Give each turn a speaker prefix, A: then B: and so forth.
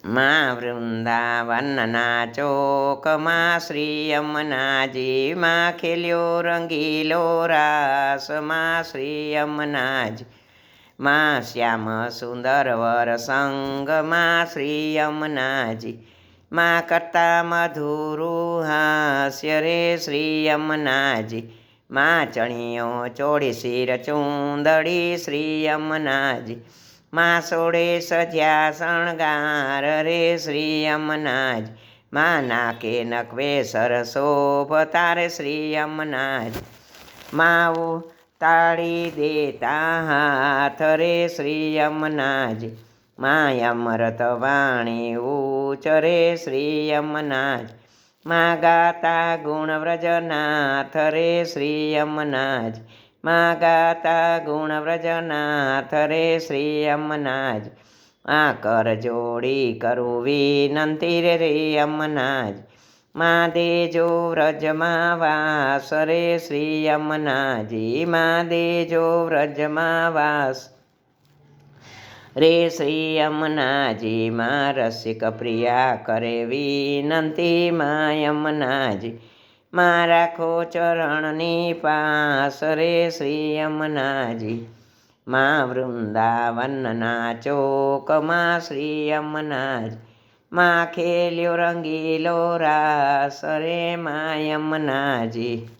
A: માં વૃંદાવનના ચોકમાં શ્રી યમુનાજી માં ખેલ્યો રંગીલો રાસ માં શ્રી યમુનાજી માં શ્યામ સુંદર વર સંગમાં શ્રી યમુનાજી માં કરતા મધુરું હાસ્ય રે શ્રી યમુનાજી માં ચણિયો ચોળી શિર ચૂંદડી શ્રી યમુનાજી માં સોળે સજ્યા શણગાર રે શ્રી યમુનાજી માં નાકે નકવે શોભતા રે શ્રી યમુનાજી માં તાળી દેતા હાથ રે શ્રી યમુનાજી માં અમૃત વાણી ઉચરે શ્રી યમુનાજી માં ગાતા ગુણ વ્રજનાથ રે શ્રી યમુનાજી માં ગાતા ગુણ વ્રજનાથ રે શ્રી યમુનાજી માં કર જોડી કરું વિનંતી રે યમુનાજી માં દેજો વ્રજમાં વાસ રે શ્રી યમુનાજી માં દેજો વ્રજમાં વાસ રે શ્રી યમુનાજી માં રસિક પ્રિયા કરે વિનંતી માં યમુનાજી માં રાખો ચરણની પાસ રે શ્રી યમુનાજી માં વૃંદાવનના ચોકમાં શ્રી યમુનાજી માં ખેલ્યો રંગીલો રાસ રે માં યમુનાજી।